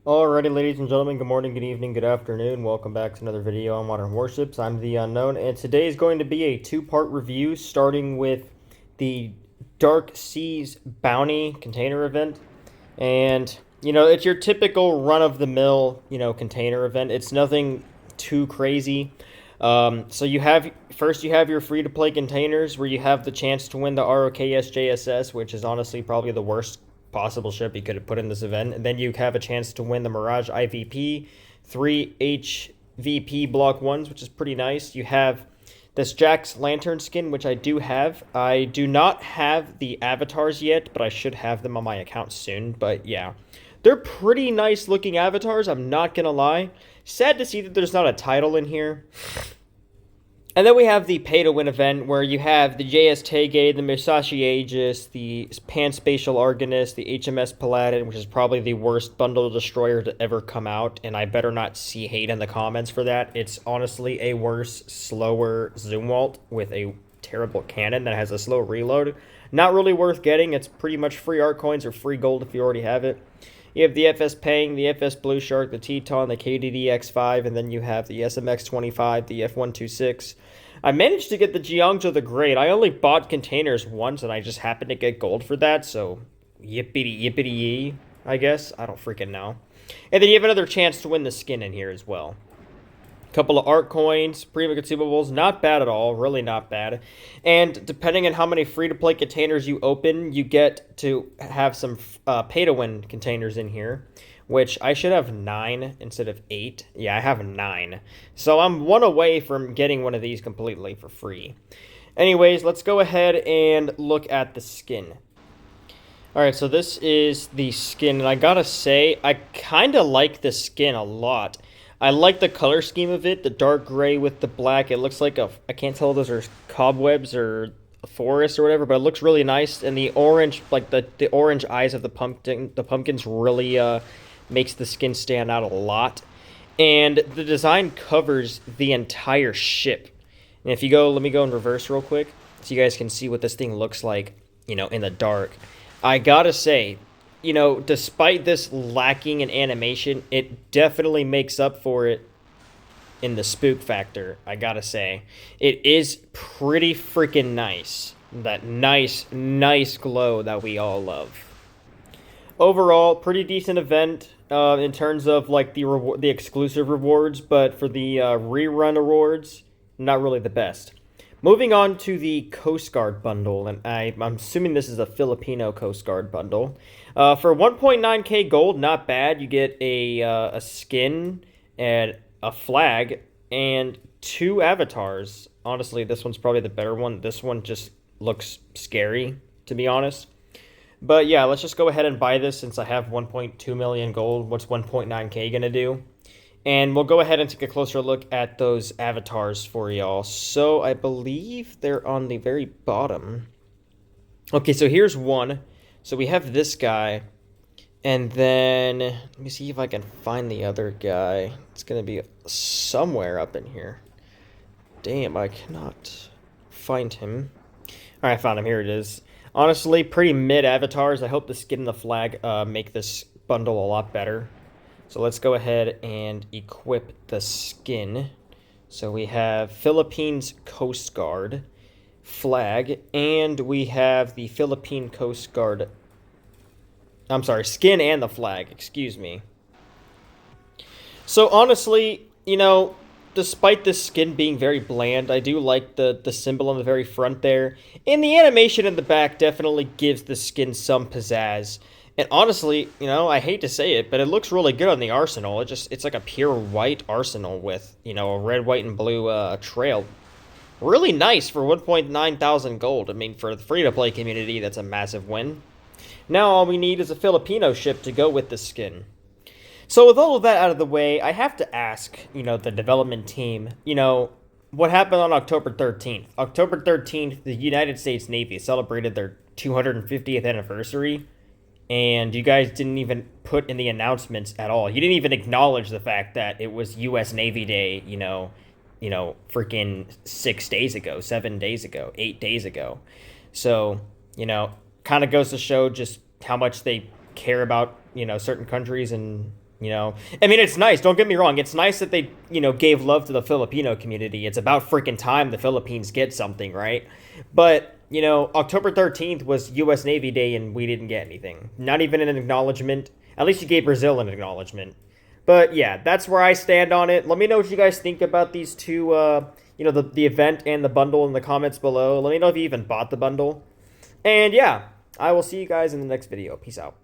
Alrighty, ladies and gentlemen, good morning, good evening, good afternoon. Welcome back to another video on Modern Warships. I'm The Unknown, and today is going to be a two-part review, starting with the Dark Seas Bounty container event. And, it's your typical run-of-the-mill, container event. It's nothing too crazy. So you have your free-to-play containers where you have the chance to win the ROKS JSS, which is honestly probably the worst possible ship you could have put in this event. And then you have a chance to win the Mirage IVP, 3 HVP Block 1s, which is pretty nice. You have this Jack's Lantern skin, which I do have. I do not have the avatars yet, but I should have them on my account soon. But yeah, they're pretty nice looking avatars, I'm not gonna lie. Sad to see that there's not a title in here. And then we have the pay-to-win event, where you have the JS Tege, the Musashi Aegis, the Panspatial Argonist, the HMS Paladin, which is probably the worst bundle destroyer to ever come out, and I better not see hate in the comments for that. It's honestly a worse, slower Zumwalt with a terrible cannon that has a slow reload. Not really worth getting. It's pretty much free art coins or free gold if you already have it. You have the FS Pang, the FS Blue Shark, the Teton, the KDD X5, and then you have the SMX 25, the F126. I managed to get the Jiangzhou the Great. I only bought containers once, and I just happened to get gold for that, so yippity yippity yee, I guess. I don't freaking know. And then you have another chance to win the skin in here as well. Couple of art coins, premium consumables, not bad at all, really not bad. And depending on how many free-to-play containers you open, you get to have some pay-to-win containers in here, which I should have 9 instead of 8. Yeah, I have 9. So I'm one away from getting one of these completely for free. Anyways, let's go ahead and look at the skin. Alright, so this is the skin, and I gotta say, I kind of like the skin a lot. I like the color scheme of it, the dark gray with the black. It looks like I can't tell if those are cobwebs or a forest or whatever, but it looks really nice. And the orange, like the orange eyes of the pumpkins really makes the skin stand out a lot. And the design covers the entire ship. And if you go, let me go in reverse real quick so you guys can see what this thing looks like, in the dark. I gotta say, despite this lacking in animation, it definitely makes up for it in the spook factor, I gotta say. It is pretty freaking nice. That nice glow that we all love. Overall, pretty decent event in terms of like the exclusive rewards, but for the rerun awards, not really the best. Moving on to the Coast Guard bundle, and I'm assuming this is a Filipino Coast Guard bundle. For 1.9k gold, not bad. You get a skin and a flag and 2 avatars. Honestly, this one's probably the better one. This one just looks scary, to be honest. But yeah, let's just go ahead and buy this since I have 1.2 million gold. What's 1.9k gonna do? And we'll go ahead and take a closer look at those avatars for y'all. So I believe they're on the very bottom. Okay, so here's one. So we have this guy. And then, let me see if I can find the other guy. It's going to be somewhere up in here. Damn, I cannot find him. Alright, I found him. Here it is. Honestly, pretty mid avatars. I hope the skin and the flag make this bundle a lot better. So let's go ahead and equip the skin. So we have Philippines Coast Guard flag, and we have the Philippine Coast Guard. I'm sorry, skin and the flag, excuse me. So honestly, despite this skin being very bland, I do like the symbol on the very front there. And the animation in the back definitely gives the skin some pizzazz. And honestly, I hate to say it, but it looks really good on the arsenal. It's like a pure white arsenal with, a red, white, and blue trail. Really nice for 1.9 thousand gold. I mean, for the free-to-play community, that's a massive win. Now all we need is a Filipino ship to go with the skin. So with all of that out of the way, I have to ask, the development team, what happened on October 13th? October 13th, the United States Navy celebrated their 250th anniversary. And you guys didn't even put in the announcements at all. You didn't even acknowledge the fact that it was U.S. Navy Day, freaking 6 days ago, 7 days ago, 8 days ago. So, kind of goes to show just how much they care about, certain countries and, You know, I mean, it's nice. Don't get me wrong. It's nice that they, gave love to the Filipino community. It's about freaking time the Philippines get something, right? But, October 13th was U.S. Navy Day and we didn't get anything. Not even an acknowledgement. At least you gave Brazil an acknowledgement. But yeah, that's where I stand on it. Let me know what you guys think about these two, the event and the bundle in the comments below. Let me know if you even bought the bundle. And yeah, I will see you guys in the next video. Peace out.